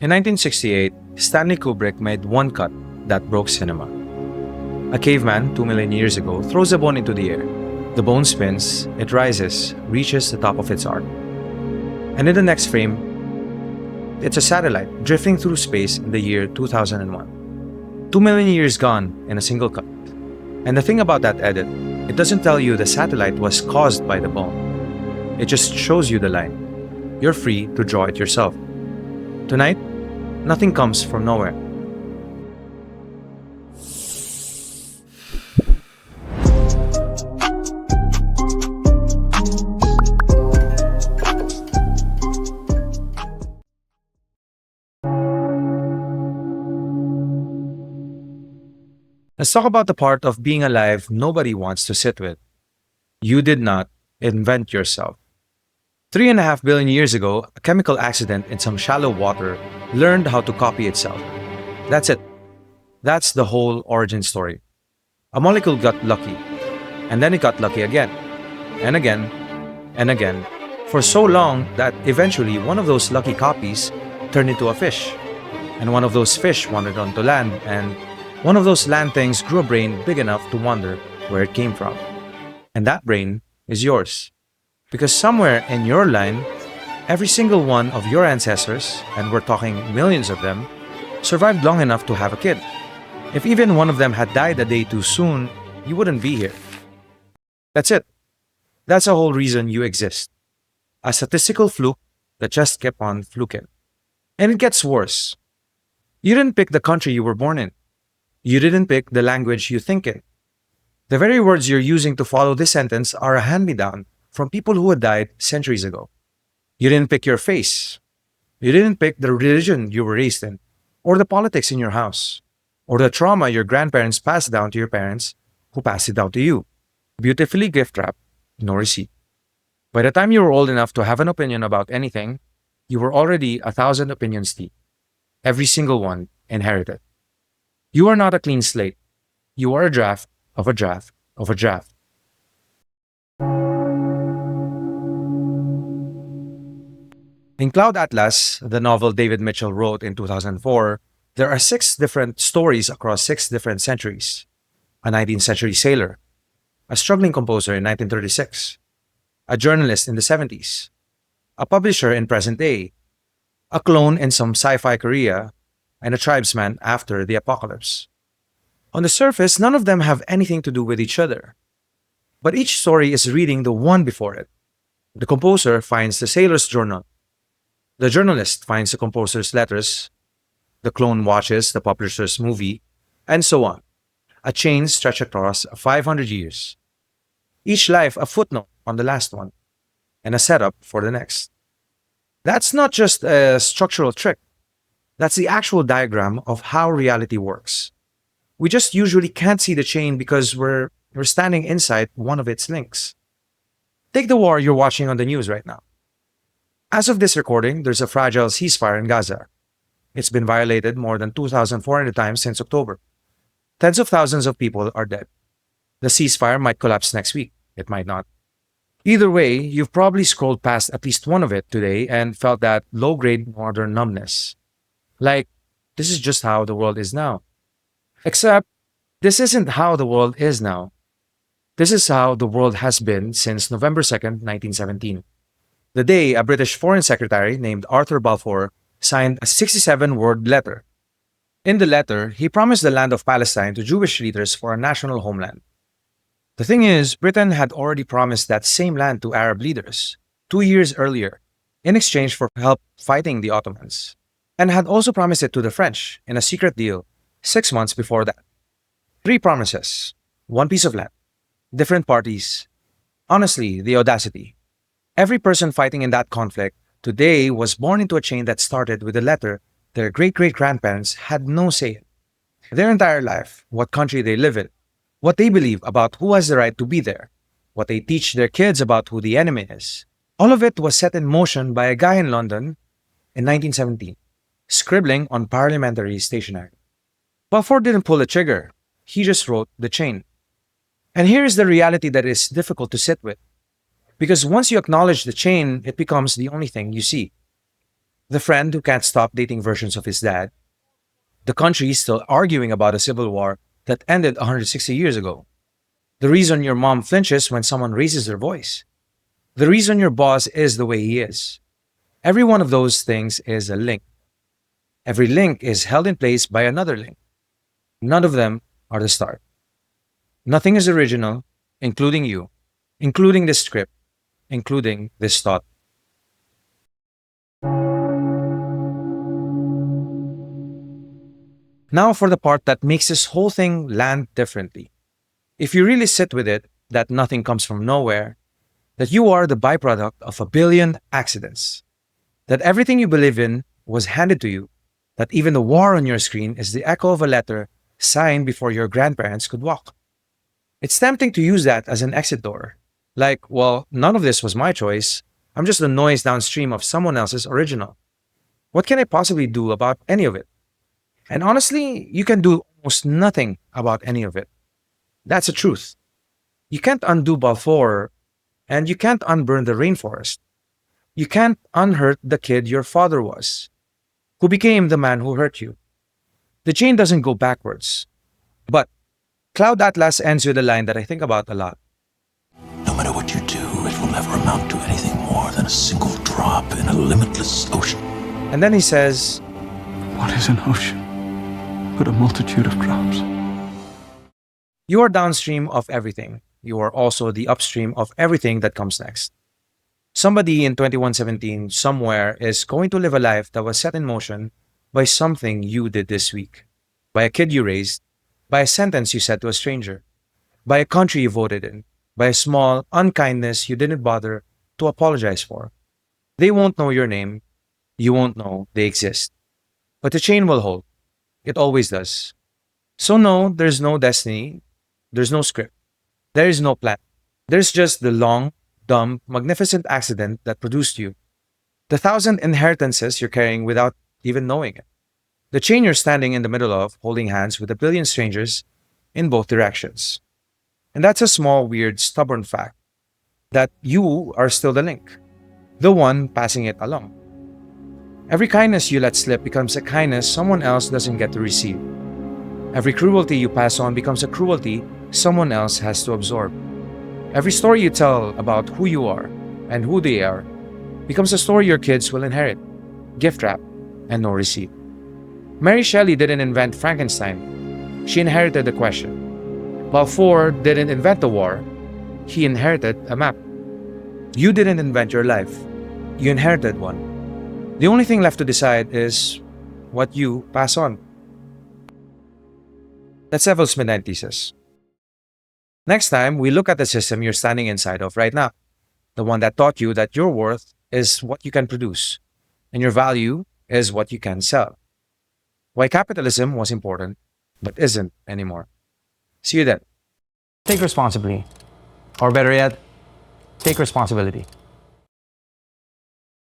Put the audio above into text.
In 1968, Stanley Kubrick made one cut that broke cinema. A caveman 2 million years ago throws a bone into the air. The bone spins, it rises, reaches the top of its arc. And in the next frame, it's a satellite drifting through space in the year 2001. 2 million years gone in a single cut. And the thing about that edit, it doesn't tell you the satellite was caused by the bone. It just shows you the line. You're free to draw it yourself. Tonight, nothing comes from nowhere. Let's talk about the part of being alive nobody wants to sit with. You did not invent yourself. 3.5 billion years ago, a chemical accident in some shallow water learned how to copy itself. That's it. That's the whole origin story. A molecule got lucky, and then it got lucky again, and again, and again, for so long that eventually one of those lucky copies turned into a fish, and one of those fish wandered onto land, and one of those land things grew a brain big enough to wonder where it came from. And that brain is yours. Because somewhere in your line, every single one of your ancestors, and we're talking millions of them, survived long enough to have a kid. If even one of them had died a day too soon, you wouldn't be here. That's it. That's the whole reason you exist. A statistical fluke that just kept on fluking. And it gets worse. You didn't pick the country you were born in. You didn't pick the language you think in. The very words you're using to follow this sentence are a hand-me-down from people who had died centuries ago. You didn't pick your face. You didn't pick the religion you were raised in, or the politics in your house, or the trauma your grandparents passed down to your parents, who passed it down to you. Beautifully gift-wrapped, no receipt. By the time you were old enough to have an opinion about anything, you were already 1,000 opinions deep. Every single one inherited. You are not a clean slate. You are a draft of a draft of a draft. In Cloud Atlas, the novel David Mitchell wrote in 2004, there are 6 different stories across 6 different centuries. A 19th century sailor, a struggling composer in 1936, a journalist in the 70s, a publisher in present day, a clone in some sci-fi Korea, and a tribesman after the apocalypse. On the surface, none of them have anything to do with each other. But each story is reading the one before it. The composer finds the sailor's journal. The journalist finds the composer's letters. The clone watches the publisher's movie, and so on. A chain stretched across 500 years. Each life a footnote on the last one, and a setup for the next. That's not just a structural trick. That's the actual diagram of how reality works. We just usually can't see the chain because we're standing inside one of its links. Take the war you're watching on the news right now. As of this recording, there's a fragile ceasefire in Gaza. It's been violated more than 2,400 times since October. Tens of thousands of people are dead. The ceasefire might collapse next week. It might not. Either way, you've probably scrolled past at least one of it today and felt that low-grade modern numbness. Like, this is just how the world is now. Except, this isn't how the world is now. This is how the world has been since November 2nd, 1917. The day a British Foreign Secretary named Arthur Balfour signed a 67-word letter. In the letter, he promised the land of Palestine to Jewish leaders for a national homeland. The thing is, Britain had already promised that same land to Arab leaders 2 years earlier in exchange for help fighting the Ottomans, and had also promised it to the French in a secret deal 6 months before that. 3 promises, 1 piece of land, different parties. Honestly, the audacity. Every person fighting in that conflict today was born into a chain that started with a letter their great-great-grandparents had no say in. Their entire life, what country they live in, what they believe about who has the right to be there, what they teach their kids about who the enemy is. All of it was set in motion by a guy in London in 1917, scribbling on parliamentary stationery. Balfour didn't pull the trigger. He just wrote the chain. And here's the reality that is difficult to sit with. Because once you acknowledge the chain, it becomes the only thing you see. The friend who can't stop dating versions of his dad. The country still arguing about a civil war that ended 160 years ago. The reason your mom flinches when someone raises their voice. The reason your boss is the way he is. Every one of those things is a link. Every link is held in place by another link. None of them are the start. Nothing is original, including you, including this script, including this thought. Now for the part that makes this whole thing land differently. If you really sit with it, that nothing comes from nowhere, that you are the byproduct of a billion accidents, that everything you believe in was handed to you, that even the war on your screen is the echo of a letter signed before your grandparents could walk. It's tempting to use that as an exit door. Like, well, none of this was my choice. I'm just the noise downstream of someone else's original. What can I possibly do about any of it? And honestly, you can do almost nothing about any of it. That's the truth. You can't undo Balfour, and you can't unburn the rainforest. You can't unhurt the kid your father was, who became the man who hurt you. The chain doesn't go backwards. But Cloud Atlas ends with a line that I think about a lot. No matter what you do, it will never amount to anything more than a single drop in a limitless ocean. And then he says, What is an ocean but a multitude of drops? you are downstream of everything. You are also the upstream of everything that comes next. Somebody in 2117 somewhere is going to live a life that was set in motion by something you did this week, by a kid you raised, by a sentence you said to a stranger, by a country you voted in, by a small unkindness you didn't bother to apologize for. They won't know your name. You won't know they exist. But the chain will hold. It always does. So no, there's no destiny. There's no script. There is no plan. There's just the long, dumb, magnificent accident that produced you. The 1,000 inheritances you're carrying without even knowing it. The chain you're standing in the middle of, holding hands with a billion strangers in both directions. And that's a small, weird, stubborn fact that you are still the link, the one passing it along. Every kindness you let slip becomes a kindness someone else doesn't get to receive. Every cruelty you pass on becomes a cruelty someone else has to absorb. Every story you tell about who you are and who they are becomes a story your kids will inherit, gift wrap, and no receipt. Mary Shelley didn't invent Frankenstein. She inherited the question. Balfour didn't invent the war. He inherited a map. You didn't invent your life. You inherited one. The only thing left to decide is what you pass on. That's Evel's Midnight Thesis. Next time, we look at the system you're standing inside of right now. The one that taught you that your worth is what you can produce, and your value is what you can sell. Why capitalism was important, but isn't anymore. See you then. Take responsibly. Or better yet, take responsibility.